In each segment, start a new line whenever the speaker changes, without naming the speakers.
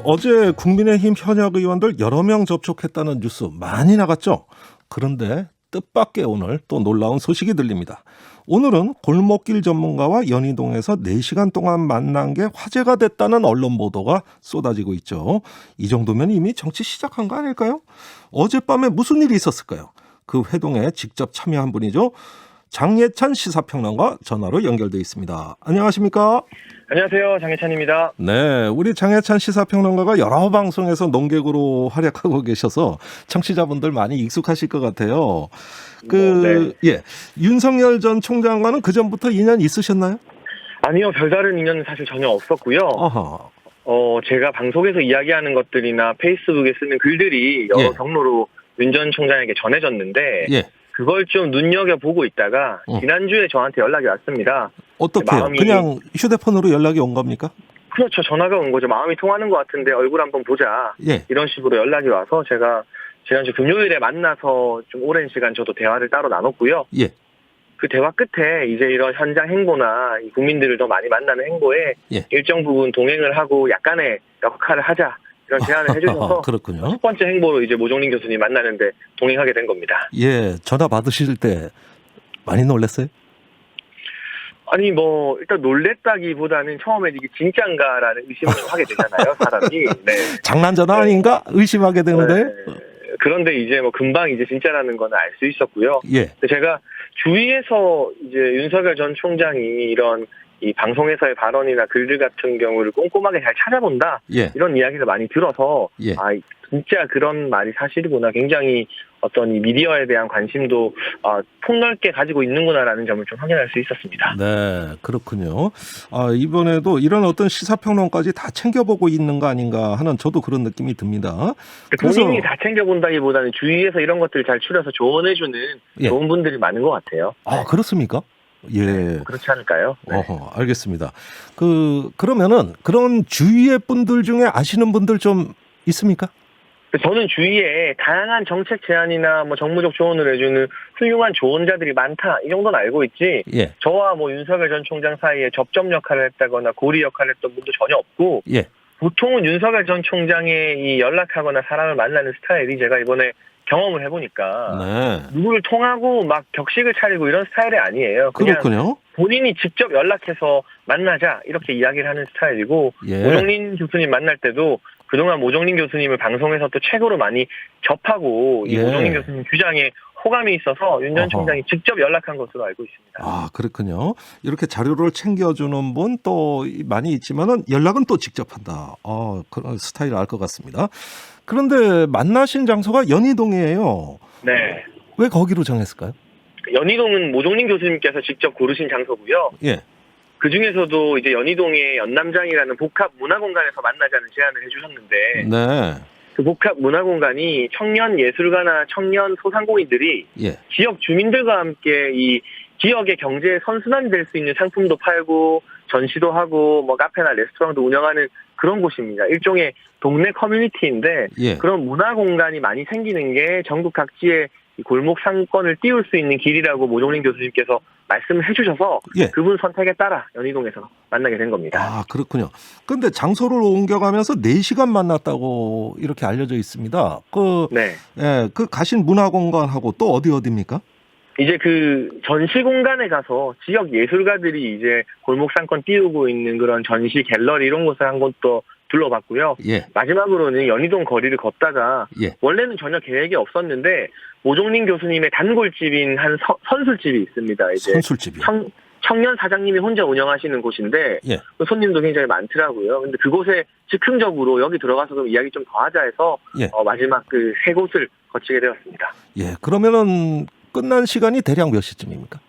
어제 국민의힘 현역 의원들 여러 명 접촉했다는 뉴스 많이 나갔죠. 그런데 뜻밖의 오늘 또 놀라운 소식이 들립니다. 오늘은 골목길 전문가와 연희동에서 4시간 동안 만난 게 화제가 됐다는 언론 보도가 쏟아지고 있죠. 이 정도면 이미 정치 시작한 거 아닐까요? 어젯밤에 무슨 일이 있었을까요? 그 회동에 직접 참여한 분이죠. 장예찬 시사평론가 전화로 연결돼 있습니다. 안녕하십니까?
안녕하세요. 장예찬입니다.
네, 우리 장예찬 시사평론가가 여러 방송에서 논객으로 활약하고 계셔서 청취자분들 많이 익숙하실 것 같아요. 윤석열 전 총장과는 그 전부터 인연 있으셨나요?
아니요, 별다른 인연은 사실 전혀 없었고요.
아하.
제가 방송에서 이야기하는 것들이나 페이스북에 쓰는 글들이 여러 경로로 윤 전 총장에게 전해졌는데 그걸 좀 눈여겨보고 있다가 지난주에 저한테 연락이 왔습니다.
어떻게요? 그냥 휴대폰으로 연락이 온 겁니까?
그렇죠. 전화가 온 거죠. 마음이 통하는 것 같은데 얼굴 한번 보자. 이런 식으로 연락이 와서 제가 지난주 금요일에 만나서 좀 오랜 시간 저도 대화를 따로 나눴고요. 그 대화 끝에 이제 이런 현장 행보나 국민들을 더 많이 만나는 행보에 일정 부분 동행을 하고 약간의 역할을 하자. 이런 제안을 해주셔서
그렇군요.
첫 번째 행보로 이제 모종린 교수님 만나는데 동행하게 된 겁니다.
전화 받으실 때 많이 놀랐어요?
아니 일단 놀랬다기보다는 처음에 이게 진짠가라는 의심을 좀 하게 되잖아요, 사람이.
장난 전화 아닌가 의심하게 되는데.
그런데 이제 금방 이제 진짜라는 건 알 수 있었고요. 제가 주위에서 이제 윤석열 전 총장이 이런 이 방송에서의 발언이나 글들 같은 경우를 꼼꼼하게 잘 찾아본다. 이런 이야기를 많이 들어서 진짜 그런 말이 사실이구나. 굉장히 어떤 이 미디어에 대한 관심도 폭넓게 가지고 있는구나라는 점을 좀 확인할 수 있었습니다.
네, 그렇군요. 이번에도 이런 어떤 시사평론까지 다 챙겨보고 있는 거 아닌가 하는 저도 그런 느낌이 듭니다.
본인이 다 챙겨본다기보다는 주위에서 이런 것들을 잘 추려서 조언해주는 좋은 분들이 많은 것 같아요.
그렇습니까?
그렇지 않을까요?
알겠습니다. 그러면은 그런 주위의 분들 중에 아시는 분들 좀 있습니까?
저는 주위에 다양한 정책 제안이나 정무적 조언을 해주는 훌륭한 조언자들이 많다. 이 정도는 알고 있지. 저와 윤석열 전 총장 사이에 접점 역할을 했다거나 고리 역할을 했던 분도 전혀 없고. 보통은 윤석열 전 총장의 이 연락하거나 사람을 만나는 스타일이 제가 이번에 경험을 해보니까 누구를 통하고 막 격식을 차리고 이런 스타일이 아니에요. 그냥
그렇군요.
본인이 직접 연락해서 만나자 이렇게 이야기를 하는 스타일이고 모종린 교수님 만날 때도 그동안 모종린 교수님을 방송에서 또 책으로 많이 접하고 이 모종린 교수님 주장에 호감이 있어서 윤 전 총장이 직접 연락한 것으로 알고 있습니다.
그렇군요. 이렇게 자료를 챙겨주는 분 또 많이 있지만은 연락은 또 직접 한다. 그런 스타일 알 것 같습니다. 그런데 만나신 장소가 연희동이에요. 왜 거기로 정했을까요?
연희동은 모종린 교수님께서 직접 고르신 장소고요. 그 중에서도 이제 연희동의 연남장이라는 복합 문화공간에서 만나자는 제안을 해주셨는데, 그 복합 문화공간이 청년 예술가나 청년 소상공인들이 지역 주민들과 함께 이 지역의 경제 선순환이 될 수 있는 상품도 팔고 전시도 하고 카페나 레스토랑도 운영하는 그런 곳입니다. 일종의 동네 커뮤니티인데 그런 문화공간이 많이 생기는 게 전국 각지의 골목 상권을 띄울 수 있는 길이라고 모종린 교수님께서 말씀을 해주셔서 그분 선택에 따라 연희동에서 만나게 된 겁니다.
그렇군요. 그런데 장소를 옮겨가면서 4시간 만났다고 이렇게 알려져 있습니다. 그 가신 문화공간하고 또 어디입니까?
이제 그 전시 공간에 가서 지역 예술가들이 이제 골목 상권 띄우고 있는 그런 전시 갤러리 이런 곳을 한 곳도 둘러봤고요. 마지막으로는 연희동 거리를 걷다가 원래는 전혀 계획이 없었는데 모종린 교수님의 단골집인 한 선술집이 있습니다. 이제
선술집이요?
청년 사장님이 혼자 운영하시는 곳인데 그 손님도 굉장히 많더라고요. 근데 그곳에 즉흥적으로 여기 들어가서 좀 이야기 좀 더 하자 해서 마지막 그 3곳을 거치게 되었습니다.
그러면은 끝난 시간이 대략 몇 시쯤입니까?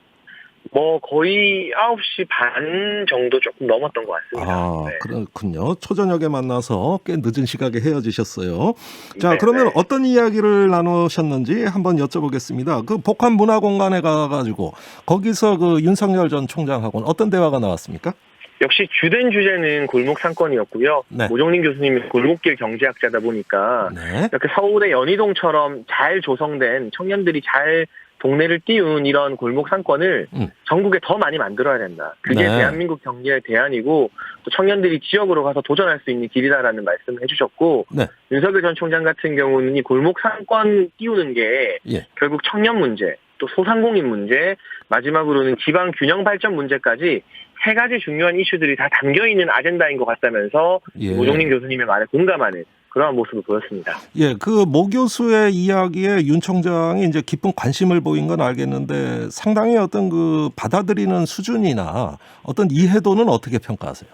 거의 9시 반 정도 조금 넘었던 것 같습니다.
그렇군요. 초저녁에 만나서 꽤 늦은 시각에 헤어지셨어요. 자, 그러면 어떤 이야기를 나누셨는지 한번 여쭤보겠습니다. 그 복합 문화공간에 가가지고 거기서 그 윤석열 전 총장하고는 어떤 대화가 나왔습니까?
역시 주된 주제는 골목 상권이었고요. 모종린 교수님이 골목길 경제학자다 보니까 이렇게 서울의 연희동처럼 잘 조성된 청년들이 잘 동네를 띄운 이런 골목 상권을 전국에 더 많이 만들어야 된다. 그게
네.
대한민국 경제의 대안이고 또 청년들이 지역으로 가서 도전할 수 있는 길이다라는 말씀을 해주셨고
네.
윤석열 전 총장 같은 경우는 이 골목 상권 띄우는 게
예.
결국 청년 문제, 또 소상공인 문제, 마지막으로는 지방 균형 발전 문제까지 세 가지 중요한 이슈들이 다 담겨있는 아젠다인 것 같다면서
예.
모종린 교수님의 말에 공감하는 그러한 모습을 보였습니다.
예, 그 모 교수의 이야기에 윤 총장이 이제 깊은 관심을 보인 건 알겠는데 상당히 어떤 그 받아들이는 수준이나 어떤 이해도는 어떻게 평가하세요?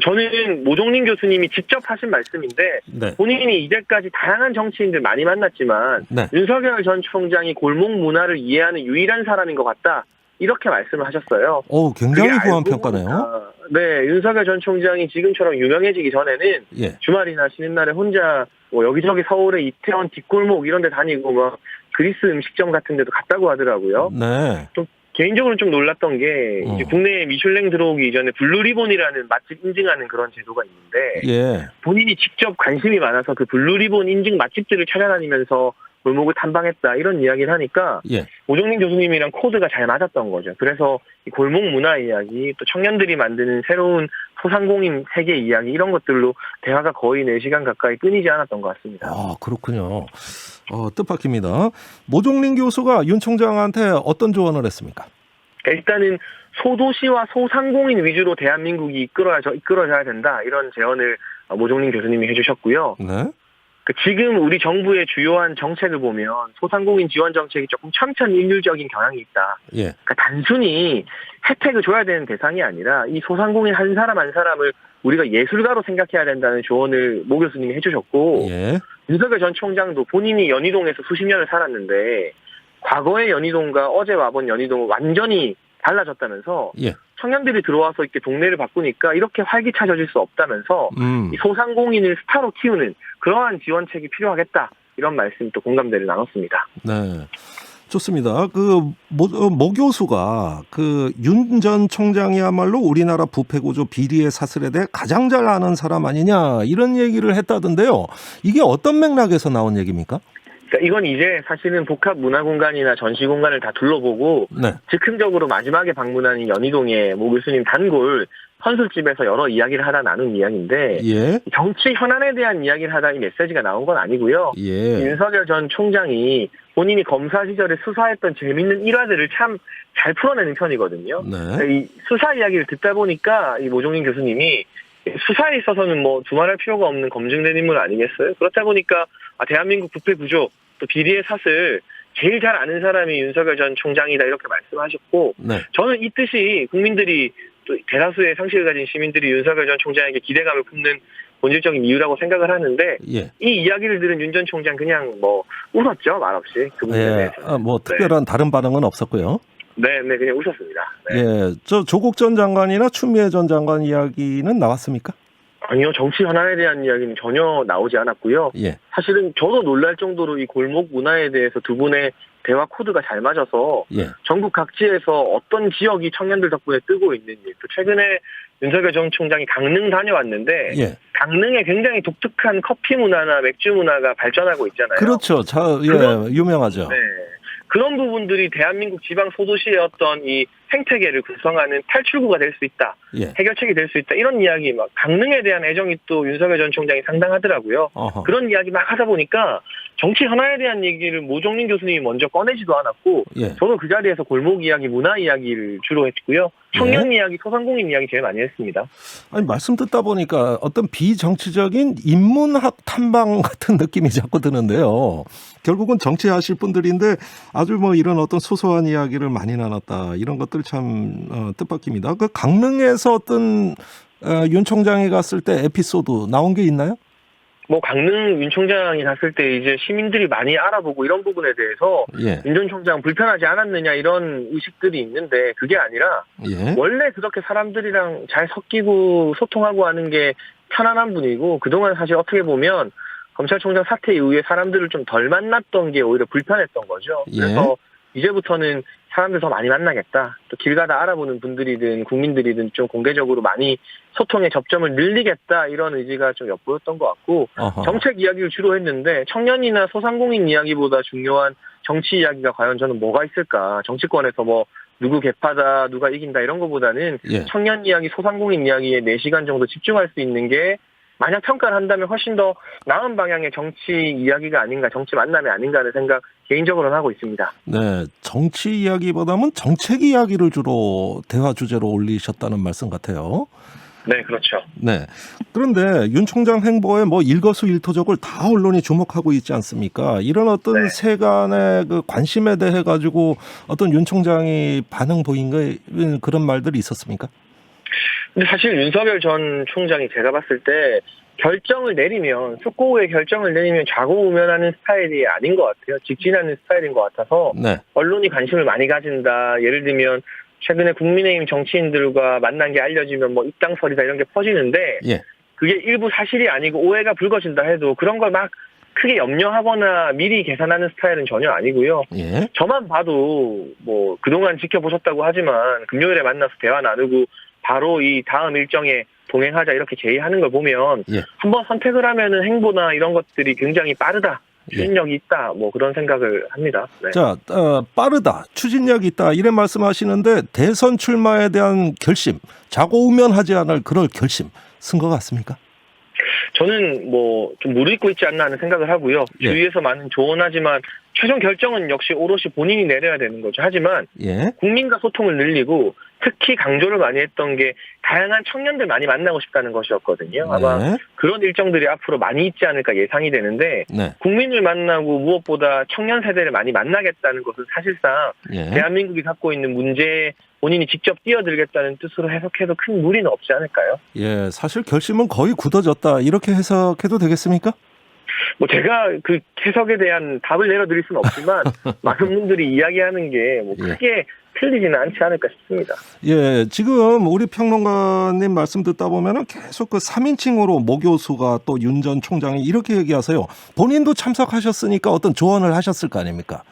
저는 모종린 교수님이 직접 하신 말씀인데
네.
본인이 이제까지 다양한 정치인들 많이 만났지만
네.
윤석열 전 총장이 골목 문화를 이해하는 유일한 사람인 것 같다. 이렇게 말씀을 하셨어요.
오, 굉장히
그게
후한
알고
평가네요.
보니까, 네, 윤석열 전 총장이 지금처럼 유명해지기 전에는
예.
주말이나 쉬는 날에 혼자 뭐 여기저기 서울의 이태원 뒷골목 이런 데 다니고 막 그리스 음식점 같은 데도 갔다고 하더라고요.
네.
좀 개인적으로 좀 놀랐던 게 이제 국내에 미슐랭 들어오기 이전에 블루리본이라는 맛집 인증하는 그런 제도가 있는데
예.
본인이 직접 관심이 많아서 그 블루리본 인증 맛집들을 찾아다니면서 골목을 탐방했다 이런 이야기를 하니까
예.
모종린 교수님이랑 코드가 잘 맞았던 거죠. 그래서 이 골목 문화 이야기 또 청년들이 만드는 새로운 소상공인 세계 이야기 이런 것들로 대화가 거의 4시간 가까이 끊이지 않았던 것 같습니다.
아, 그렇군요. 뜻밖입니다. 모종린 교수가 윤 총장한테 어떤 조언을 했습니까?
일단은 소도시와 소상공인 위주로 대한민국이 이끌어져야 된다 이런 제언을 모종린 교수님이 해주셨고요.
네.
지금 우리 정부의 주요한 정책을 보면 소상공인 지원 정책이 조금 천편일률적인 경향이 있다.
예.
그러니까 단순히 혜택을 줘야 되는 대상이 아니라 이 소상공인 한 사람 한 사람을 우리가 예술가로 생각해야 된다는 조언을 모 교수님이 해주셨고
예.
윤석열 전 총장도 본인이 연희동에서 수십 년을 살았는데 과거의 연희동과 어제 와본 연희동은 완전히 달라졌다면서
예.
청년들이 들어와서 이렇게 동네를 바꾸니까 이렇게 활기차져질 수 없다면서 이 소상공인을 스타로 키우는 그러한 지원책이 필요하겠다. 이런 말씀이 또 공감대를 나눴습니다.
네. 좋습니다. 모 교수가 윤 전 총장이야말로 우리나라 부패구조 비리의 사슬에 대해 가장 잘 아는 사람 아니냐 이런 얘기를 했다던데요. 이게 어떤 맥락에서 나온 얘기입니까?
그러니까 이건 이제 사실은 복합문화공간이나 전시공간을 다 둘러보고
네.
즉흥적으로 마지막에 방문한 연희동의 모 교수님 단골 선술집에서 여러 이야기를 하다 나눈 이야기인데
예.
정치 현안에 대한 이야기를 하다 이 메시지가 나온 건 아니고요.
예.
윤석열 전 총장이 본인이 검사 시절에 수사했던 재밌는 일화들을 참 잘 풀어내는 편이거든요.
네.
이 수사 이야기를 듣다 보니까 이 모종린 교수님이 수사에 있어서는 뭐 두말할 필요가 없는 검증된 인물 아니겠어요? 그렇다 보니까 대한민국 부패 구조 또 비리의 사슬 제일 잘 아는 사람이 윤석열 전 총장이다 이렇게 말씀하셨고
네.
저는 이 뜻이 국민들이 또 대다수의 상식을 가진 시민들이 윤석열 전 총장에게 기대감을 품는 본질적인 이유라고 생각을 하는데
예.
이 이야기를 들은 윤 전 총장 그냥 뭐 웃었죠 말없이 그 부분에
예.
대해서.
특별한 다른 반응은 없었고요.
네, 그냥 웃었습니다. 네.
예. 조국 전 장관이나 추미애 전 장관 이야기는 나왔습니까?
아니요, 정치 현안에 대한 이야기는 전혀 나오지 않았고요.
예.
사실은 저도 놀랄 정도로 이 골목 문화에 대해서 두 분의 대화 코드가 잘 맞아서
예.
전국 각지에서 어떤 지역이 청년들 덕분에 뜨고 있는지 또 최근에 윤석열 전 총장이 강릉 다녀왔는데
예.
강릉에 굉장히 독특한 커피 문화나 맥주 문화가 발전하고 있잖아요.
그렇죠. 유명하죠.
네. 그런 부분들이 대한민국 지방 소도시의 어떤 이 생태계를 구성하는 탈출구가 될 수 있다.
예.
해결책이 될 수 있다. 이런 이야기 막 강릉에 대한 애정이 또 윤석열 전 총장이 상당하더라고요.
어허.
그런 이야기 막 하다 보니까 정치 현안에 대한 얘기를 모종린 교수님이 먼저 꺼내지도 않았고
예.
저도 그 자리에서 골목 이야기, 문화 이야기를 주로 했고요. 청년 이야기, 소상공인 이야기 제일 많이 했습니다.
아니 말씀 듣다 보니까 어떤 비정치적인 인문학 탐방 같은 느낌이 자꾸 드는데요. 결국은 정치하실 분들인데 아주 뭐 이런 어떤 소소한 이야기를 많이 나눴다. 이런 것들 참 뜻밖입니다. 그 강릉에서 어떤 윤 총장이 갔을 때 에피소드 나온 게 있나요?
뭐 강릉 윤 총장이 갔을 때 이제 시민들이 많이 알아보고 이런 부분에 대해서
예.
윤 전 총장 불편하지 않았느냐 이런 의식들이 있는데 그게 아니라
예.
원래 그렇게 사람들이랑 잘 섞이고 소통하고 하는 게 편안한 분이고 그동안 사실 어떻게 보면 검찰총장 사태 이후에 사람들을 좀 덜 만났던 게 오히려 불편했던 거죠.
예.
그래서 이제부터는 사람들 더 많이 만나겠다. 또 길 가다 알아보는 분들이든 국민들이든 좀 공개적으로 많이 소통의 접점을 늘리겠다. 이런 의지가 좀 엿보였던 것 같고
어허.
정책 이야기를 주로 했는데 청년이나 소상공인 이야기보다 중요한 정치 이야기가 과연 저는 뭐가 있을까. 정치권에서 뭐 누구 개파다, 누가 이긴다 이런 거보다는
예.
청년 이야기, 소상공인 이야기에 4시간 정도 집중할 수 있는 게 만약 평가를 한다면 훨씬 더 나은 방향의 정치 이야기가 아닌가, 정치 만남이 아닌가 하는 생각 개인적으로는 하고 있습니다.
네, 정치 이야기보다는 정책 이야기를 주로 대화 주제로 올리셨다는 말씀 같아요.
네, 그렇죠.
네. 그런데 윤 총장 행보에 뭐 일거수일투족을 다 언론이 주목하고 있지 않습니까? 이런 어떤
네.
세간의 그 관심에 대해 가지고 어떤 윤 총장이 반응 보인 그런 말들이 있었습니까?
근데 사실 윤석열 전 총장이 제가 봤을 때 결정을 내리면, 숙고의 결정을 내리면 좌고우면하는 스타일이 아닌 것 같아요. 직진하는 스타일인 것 같아서
네.
언론이 관심을 많이 가진다. 예를 들면 최근에 국민의힘 정치인들과 만난 게 알려지면 뭐 입당설이다 이런 게 퍼지는데
예.
그게 일부 사실이 아니고 오해가 불거진다 해도 그런 걸 막 크게 염려하거나 미리 계산하는 스타일은 전혀 아니고요.
예.
저만 봐도 뭐 그동안 지켜보셨다고 하지만 금요일에 만나서 대화 나누고 바로 이 다음 일정에 동행하자 이렇게 제의하는 걸 보면
예.
한번 선택을 하면은 행보나 이런 것들이 굉장히 빠르다.
예.
추진력이 있다. 뭐 그런 생각을 합니다. 네.
자, 빠르다, 추진력이 있다 이런 말씀하시는데 대선 출마에 대한 결심, 좌고우면하지 않을 그럴 결심 쓴 것 같습니까?
저는 뭐 좀 무르익고 있지 않나 하는 생각을 하고요.
예.
주위에서 많은 조언하지만 최종 결정은 역시 오롯이 본인이 내려야 되는 거죠. 하지만
예.
국민과 소통을 늘리고 특히 강조를 많이 했던 게 다양한 청년들 많이 만나고 싶다는 것이었거든요. 아마
네.
그런 일정들이 앞으로 많이 있지 않을까 예상이 되는데
네.
국민을 만나고 무엇보다 청년 세대를 많이 만나겠다는 것은 사실상
예.
대한민국이 갖고 있는 문제에 본인이 직접 뛰어들겠다는 뜻으로 해석해도 큰 무리는 없지 않을까요?
예, 사실 결심은 거의 굳어졌다 이렇게 해석해도 되겠습니까?
뭐 제가 그 해석에 대한 답을 내려드릴 수는 없지만 많은 분들이 이야기하는 게 뭐 크게 틀리지는 않지 않을까 싶습니다.
예, 지금 우리 평론가님 말씀 듣다 보면은 계속 그 3인칭으로 모 교수가 또 윤 전 총장이 이렇게 얘기하세요. 본인도 참석하셨으니까 어떤 조언을 하셨을 거 아닙니까?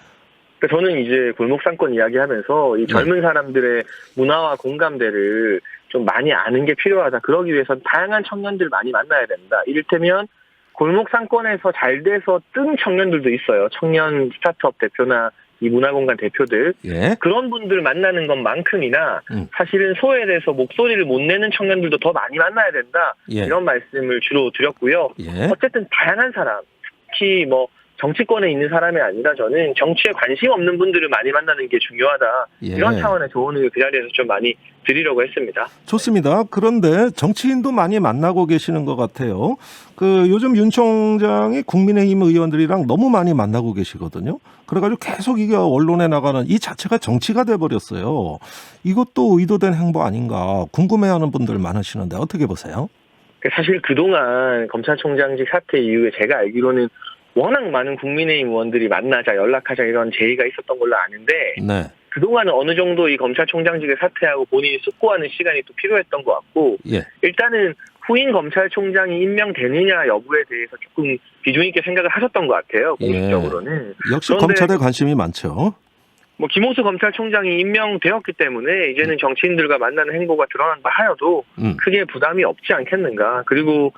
저는 이제 골목상권 이야기하면서 이 젊은 사람들의 문화와 공감대를 좀 많이 아는 게 필요하다. 그러기 위해서는 다양한 청년들 많이 만나야 된다. 이를테면 골목상권에서 잘 돼서 뜬 청년들도 있어요. 청년 스타트업 대표나 이 문화공간 대표들.
예.
그런 분들 만나는 것만큼이나 사실은 소외돼서 목소리를 못 내는 청년들도 더 많이 만나야 된다.
예.
이런 말씀을 주로 드렸고요.
예.
어쨌든 다양한 사람, 특히 뭐 정치권에 있는 사람이 아니라 저는 정치에 관심 없는 분들을 많이 만나는 게 중요하다.
예.
이런 차원의 조언을 그 자리에서 좀 많이 드리려고 했습니다.
좋습니다. 그런데 정치인도 많이 만나고 계시는 것 같아요. 그 요즘 윤 총장이 국민의힘 의원들이랑 너무 많이 만나고 계시거든요. 그래가지고 계속 이게 언론에 나가는 이 자체가 정치가 돼버렸어요. 이것도 의도된 행보 아닌가 궁금해하는 분들 많으시는데 어떻게 보세요?
사실 그동안 검찰총장직 사태 이후에 제가 알기로는 워낙 많은 국민의힘 의원들이 만나자 연락하자 이런 제의가 있었던 걸로 아는데
네.
그동안은 어느 정도 이 검찰총장직을 사퇴하고 본인이 숙고하는 시간이 또 필요했던 것 같고
예.
일단은 후임 검찰총장이 임명되느냐 여부에 대해서 조금 비중 있게 생각을 하셨던 것 같아요. 공식적으로는.
예. 역시 검찰에 관심이 많죠.
뭐 김호수 검찰총장이 임명되었기 때문에 이제는 정치인들과 만나는 행보가 드러난다 하여도 크게 부담이 없지 않겠는가. 그리고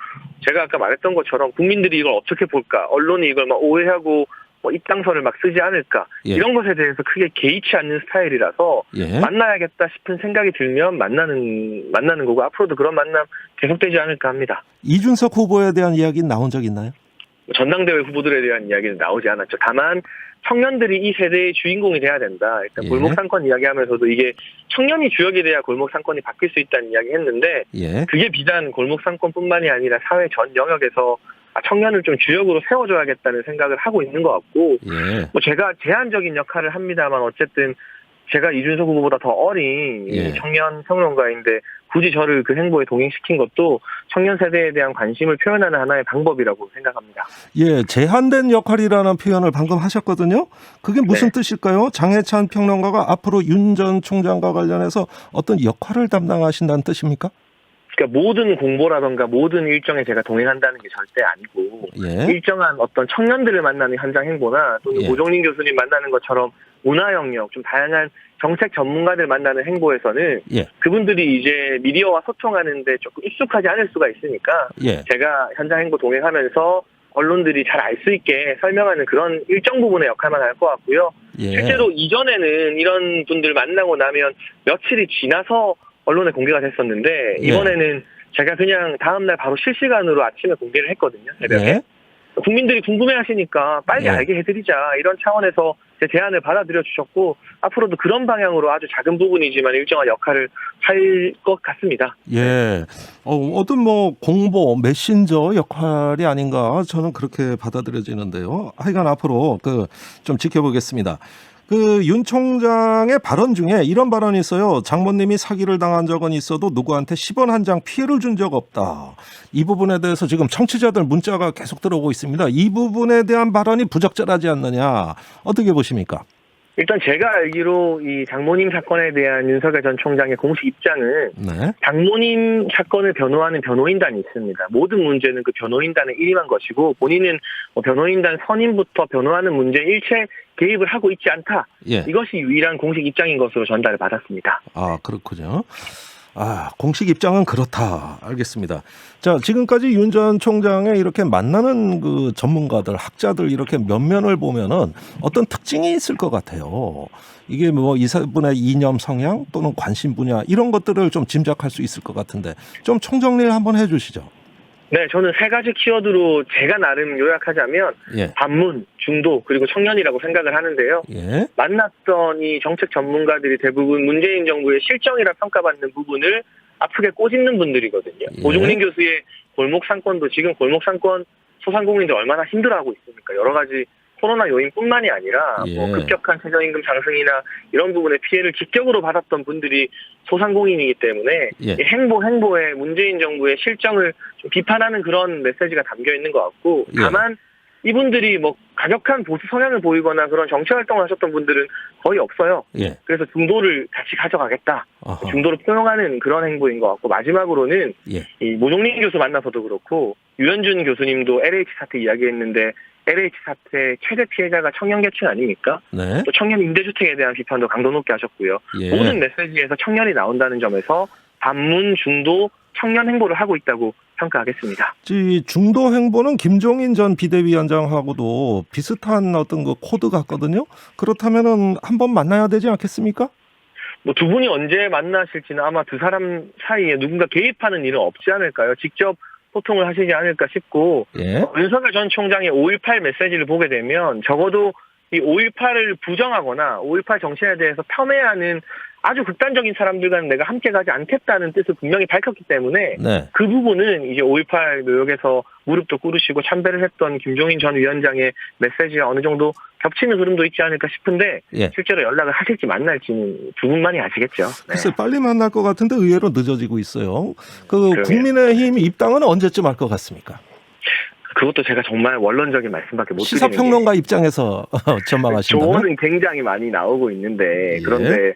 제가 아까 말했던 것처럼 국민들이 이걸 어떻게 볼까, 언론이 이걸 막 오해하고 뭐 입당설을 막 쓰지 않을까,
예.
이런 것에 대해서 크게 개의치 않는 스타일이라서
예.
만나야겠다 싶은 생각이 들면 만나는 거고 앞으로도 그런 만남 계속되지 않을까 합니다.
이준석 후보에 대한 이야기는 나온 적 있나요?
전당대회 후보들에 대한 이야기는 나오지 않았죠. 다만 청년들이 이 세대의 주인공이 돼야 된다. 일단
예.
골목상권 이야기하면서도 이게 청년이 주역이 돼야 골목상권이 바뀔 수 있다는 이야기 했는데
예.
그게 비단 골목상권뿐만이 아니라 사회 전 영역에서 청년을 좀 주역으로 세워줘야겠다는 생각을 하고 있는 것 같고
예.
뭐 제가 제한적인 역할을 합니다만 어쨌든 제가 이준석 후보보다 더 어린
예.
청년 평론가인데 굳이 저를 그 행보에 동행시킨 것도 청년 세대에 대한 관심을 표현하는 하나의 방법이라고 생각합니다.
예, 제한된 역할이라는 표현을 방금 하셨거든요. 그게 무슨 뜻일까요? 장해찬 평론가가 앞으로 윤 전 총장과 관련해서 어떤 역할을 담당하신다는 뜻입니까?
그러니까 모든 공보라던가 모든 일정에 제가 동행한다는 게 절대 아니고
예.
일정한 어떤 청년들을 만나는 현장 행보나 또는
예.
모종린 교수님 만나는 것처럼 문화 영역, 좀 다양한 정책 전문가들 만나는 행보에서는
예.
그분들이 이제 미디어와 소통하는데 조금 익숙하지 않을 수가 있으니까
예.
제가 현장 행보 동행하면서 언론들이 잘 알 수 있게 설명하는 그런 일정 부분의 역할만 할 것 같고요.
예.
실제로 이전에는 이런 분들 만나고 나면 며칠이 지나서 언론에 공개가 됐었는데 이번에는 제가 그냥 다음날 바로 실시간으로 아침에 공개를 했거든요. 새벽에.
예.
국민들이 궁금해하시니까 빨리 알게 해드리자 이런 차원에서 제 제안을 받아들여 주셨고 앞으로도 그런 방향으로 아주 작은 부분이지만 일정한 역할을 할 것 같습니다.
예. 어떤 뭐 공보 메신저 역할이 아닌가 저는 그렇게 받아들여지는데요. 하여간 앞으로 좀 지켜보겠습니다. 윤 총장의 발언 중에 이런 발언이 있어요. 장모님이 사기를 당한 적은 있어도 누구한테 10원 한 장 피해를 준 적 없다. 이 부분에 대해서 지금 청취자들 문자가 계속 들어오고 있습니다. 이 부분에 대한 발언이 부적절하지 않느냐. 어떻게 보십니까?
일단 제가 알기로 이 장모님 사건에 대한 윤석열 전 총장의 공식 입장은
네.
장모님 사건을 변호하는 변호인단이 있습니다. 모든 문제는 그 변호인단에 일임한 것이고 본인은 변호인단 선임부터 변호하는 문제에 일체 개입을 하고 있지 않다.
예.
이것이 유일한 공식 입장인 것으로 전달을 받았습니다.
아, 그렇군요. 공식 입장은 그렇다. 알겠습니다. 자, 지금까지 윤 전 총장의 이렇게 만나는 그 전문가들, 학자들 이렇게 면면을 보면은 어떤 특징이 있을 것 같아요. 이게 뭐 이분의 이념 성향 또는 관심 분야 이런 것들을 좀 짐작할 수 있을 것 같은데 좀 총정리를 한번 해 주시죠.
네, 저는 세 가지 키워드로 제가 나름 요약하자면 반문, 중도, 그리고 청년이라고 생각을 하는데요.
예.
만났던 이 정책 전문가들이 대부분 문재인 정부의 실정이라 평가받는 부분을 아프게 꼬집는 분들이거든요.
예.
모종린 교수의 골목 상권도 지금 골목 상권 소상공인들 얼마나 힘들어하고 있습니까? 여러 가지 코로나 요인뿐만이 아니라 뭐 급격한 최저임금 상승이나 이런 부분의 피해를 직접으로 받았던 분들이 소상공인이기 때문에 이 행보에 문재인 정부의 실정을 좀 비판하는 그런 메시지가 담겨 있는 것 같고 다만 이분들이 뭐 가격한 보수 성향을 보이거나 그런 정치 활동을 하셨던 분들은 거의 없어요. 그래서 중도를 같이 가져가겠다. 중도를 포용하는 그런 행보인 것 같고 마지막으로는 이 모종린 교수 만나서도 그렇고 유현준 교수님도 LH 사태 이야기했는데 LH 사태 최대 피해자가 청년 계층 아닙니까? 네. 또 청년 임대주택에 대한 비판도 강도 높게 하셨고요. 모든 메시지에서 청년이 나온다는 점에서 반문, 중도, 청년 행보를 하고 있다고 평가하겠습니다.
중도 행보는 김종인 전 비대위원장하고도 비슷한 어떤 그 코드 같거든요. 그렇다면은 한번 만나야 되지 않겠습니까?
뭐 두 분이 언제 만나실지는 아마 두 사람 사이에 누군가 개입하는 일은 없지 않을까요? 직접 소통을 하시지 않을까 싶고 윤석열 전 총장의 5.18 메시지를 보게 되면 적어도 이 5.18을 부정하거나 5.18 정신에 대해서 폄훼하는 아주 극단적인 사람들과는 내가 함께 가지 않겠다는 뜻을 분명히 밝혔기 때문에 그 부분은 이제 5.18 묘역에서 무릎도 꿇으시고 참배를 했던 김종인 전 위원장의 메시지와 어느 정도 겹치는 흐름도 있지 않을까 싶은데 실제로 연락을 하실지 만날지는 두 분만이 아시겠죠.
글쎄 빨리 만날 것 같은데 의외로 늦어지고 있어요. 국민의힘 입당은 언제쯤 할 것 같습니까?
그것도 제가 정말 원론적인 말씀밖에 못 드리는
시사평론가 입장에서 전망하신다면?
조언은 굉장히 많이 나오고 있는데 그런데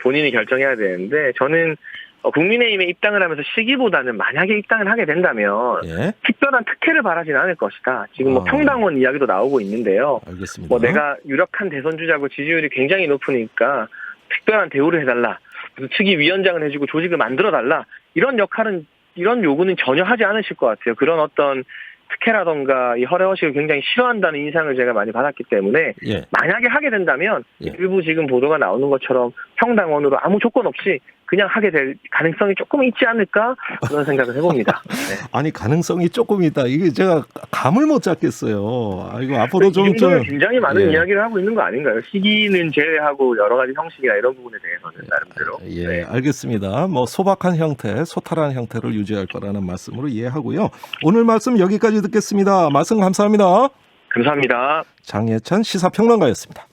본인이 결정해야 되는데 저는 국민의힘에 입당을 하면서 시기보다는 만약에 입당을 하게 된다면 특별한 특혜를 바라지는 않을 것이다. 지금 뭐 평당원 이야기도 나오고 있는데요.
알겠습니다.
뭐 내가 유력한 대선 주자고 지지율이 굉장히 높으니까 특별한 대우를 해달라. 무슨 특위 위원장을 해주고 조직을 만들어달라. 이런 요구는 전혀 하지 않으실 것 같아요. 그런 어떤 특혜라던가 이 허례허식을 굉장히 싫어한다는 인상을 제가 많이 받았기 때문에 만약에 하게 된다면 일부 지금 보도가 나오는 것처럼 평당원으로 아무 조건 없이 그냥 하게 될 가능성이 조금 있지 않을까 그런 생각을 해봅니다.
아니 가능성이 조금 있다. 이게 제가 감을 못 잡겠어요. 이거 앞으로 좀
굉장히 많은 이야기를 하고 있는 거 아닌가요? 시기는 제외하고 여러 가지 형식이나 이런 부분에 대해서는 나름대로.
알겠습니다. 뭐 소박한 형태, 소탈한 형태를 유지할 거라는 말씀으로 이해하고요. 오늘 말씀 여기까지 듣겠습니다. 말씀 감사합니다.
감사합니다.
장예찬 시사평론가였습니다.